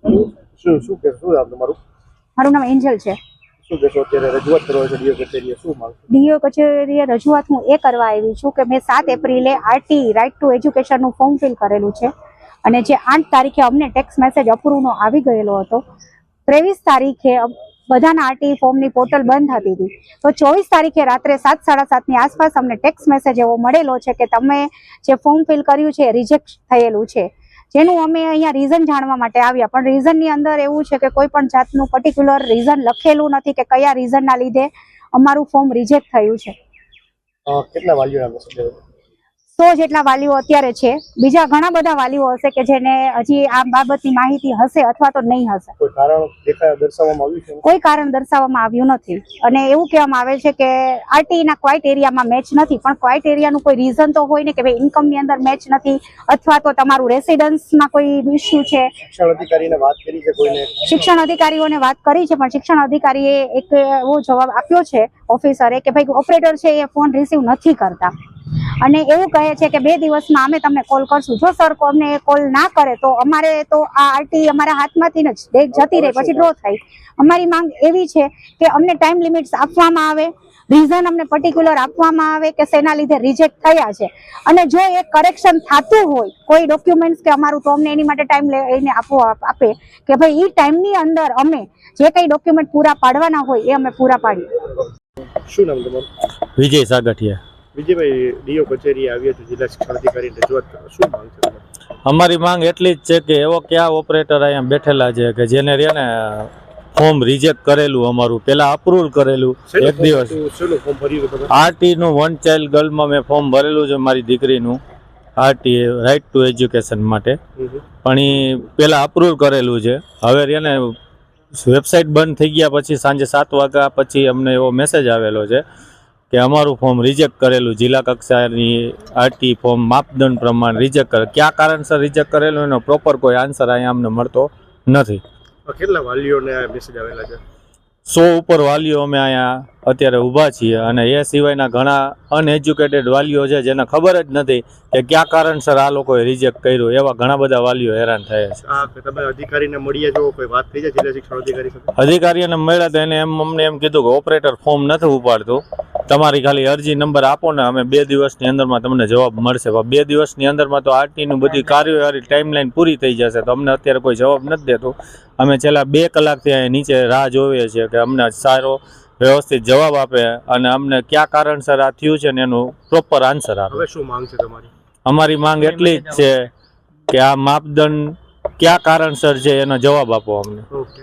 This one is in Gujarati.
શું નામ તમારું? મારું નામ એન્જલ છે. શું કહેશો અત્યારે રજૂઆત કરવા છે ડીઓ કચેરીએ, શું માંગ છે? ડીઓ કચેરીએ રજૂઆત હું એ કરવા આવી છું કે મેં 7 એપ્રિલે આરટી રાઇટ ટુ એજ્યુકેશનનું ફોર્મ ફિલ કરેલું છે અને જે 8 તારીખે અમને ટેક્સ મેસેજ અપ્રૂવનો આવી ગયેલો હતો. 23 તારીખે બધાના આરટી ફોર્મની પોર્ટલ બંધ હતી તો 24 તારીખે રાત્રે 7:30 આસપાસ અમને ટેક્સ મેસેજ એવો મળેલો છે કે તમે જે ફોર્મ ફિલ કર્યું છે એ રિજેક્ટ થયેલું છે, જેનું અમે અહીંયા રીઝન જાણવા માટે આવ્યા. પણ રીઝનની અંદર એવું છે કે કોઈ પણ જાતનું પર્ટિક્યુલર રીઝન લખેલું નથી કે કયા રીઝનના લીધે અમારું ફોર્મ રિજેક્ટ થયું છે. કેટલા વાલીઓના મેસેજ? 100 જેટલા વાલીઓ અત્યારે છે. બીજા ઘણા બધા વાલીઓ હશે કે જેને હજી આ બાબતની માહિતી હશે અથવા તો નહીં હશે. કોઈ કારણ દર્શાવવામાં આવ્યું છે? કોઈ કારણ દર્શાવવામાં આવ્યું નથી અને એવું કહેવામાં આવે છે કે આરટીના ક્રાઇટેરિયામાં મેચ નથી. પણ ક્રાઇટેરિયાનું કોઈ રીઝન તો હોય ને કે ભાઈ ઇન્કમની અંદર મેચ નથી અથવા તો તમારું રેસિડન્સમાં કોઈ ઇસ્યુ છે. શિક્ષણ અધિકારીને વાત કરી છે કોઈને? શિક્ષણ અધિકારીઓને વાત કરી છે પણ શિક્ષણ અધિકારીએ એક એવો જવાબ આપ્યો છે ઓફિસરે કે ભાઈ ઓપરેટર છે એ ફોન રિસીવ નથી કરતા અને એવું કહે છે કે 2 દિવસમાં અમે તમને કોલ કરશું. જો સર અમને કોલ ના કરે તો અમારે તો આ આરટી અમારા હાથમાંથી જ જતી રહે, પછી ડ્રો થાય. અમારી માંગ એવી છે કે અમને ટાઈમ લિમિટ્સ આપવામાં આવે, રીઝન અમને પર્ટિક્યુલર આપવામાં આવે કે શેના લીધે રિજેક્ટ થયા છે અને જો એ કરેક્શન થતું હોય કોઈ ડોક્યુમેન્ટ્સ કે અમારું તો અમને એની માટે ટાઈમ લઈને આપે કે ભાઈ એ ટાઈમની અંદર અમે જે કંઈ ડોક્યુમેન્ટ પૂરા પાડવાના હોય એ અમે પૂરા પાડીએ. શું નામ તમારું? વિજય સાગઠિયા. વિજયભાઈ, ડીઓ કચેરીએ આવ્યા છો જિલ્લા શિક્ષણ અધિકારીને રજૂઆત કરવા, શું માંગ છે તમારી? અમારી માંગ એટલી જ છે કે એવો કયા ઓપરેટર અહીંયા બેઠેલા છે કે જેને ને ફોર્મ રિજેક્ટ કરેલું, અમારું પેલા અપ્રુવલ કરેલું એક દિવસ આરટી નું વન ચાઇલ્ડ ગર્લમાં મેં ફોર્મ ભરેલું છે મારી દીકરીનું આરટી રાઇટ ટુ એજ્યુકેશન માટે, પણ એ પેલા અપ્રુવલ કરેલું છે. હવે એને વેબસાઇટ બંધ થઈ ગયા પછી સાંજે 7 વાગ્યા પછી અમને એવો મેસેજ આવેલો છે કે અમારું ફોર્મ રિજેક્ટ કરેલું, જિલ્લા કક્ષાની આરટી ફોર્મ માપદંડ પ્રમાણે રિજેક્ટ કરે. કયા કારણસર રિજેક્ટ કરેલું એનો પ્રોપર કોઈ આન્સર અહીંયા અમને મળતો નથી. કેટલા વાલીઓને મેસેજ આવેલા છે? 100 ઉપર વાલીઓ અમે અહીંયા અત્યારે ઊભા છીએ અને એ સિવાયના ઘણા અનએજ્યુકેટેડ વાલીઓ છે જેને ખબર જ નથી કે કયા કારણસર આ લોકોએ રિજેક્ટ કર્યું. એવા ઘણા બધા વાલીઓ હેરાન થયા છે. તમે અધિકારીને મળ્યા છો, કોઈ વાત થઈ જાય જિલ્લા શિક્ષણ અધિકારી સાથે? અધિકારીને મળ્યા તો એને અમને એમ કીધું કે ઓપરેટર ફોર્મ નથી ઉપાડતું, તમારી ખાલી અરજી નંબર આપો ને અમે 2 દિવસની અંદરમાં તમને જવાબ મળશે. 2 દિવસની અંદરમાં તો આરટીનું બધી કાર્યવાહી ટાઈમલાઈન પૂરી થઈ જશે તો અમને અત્યારે કોઈ જવાબ નથી દેતું. અમે છેલ્લા 2 કલાકથી અહીંયા નીચે રાહ જોઈએ છીએ કે અમને સારો વ્યવસ્થિત જવાબ આપે અને અમને કયા કારણસર આ થયું છે ને એનું પ્રોપર આન્સર આપે. હવે શું માંગ છે તમારી? અમારી માંગ એટલી જ છે કે આ માપદંડ કયા કારણસર છે એનો જવાબ આપો અમને. ઓકે.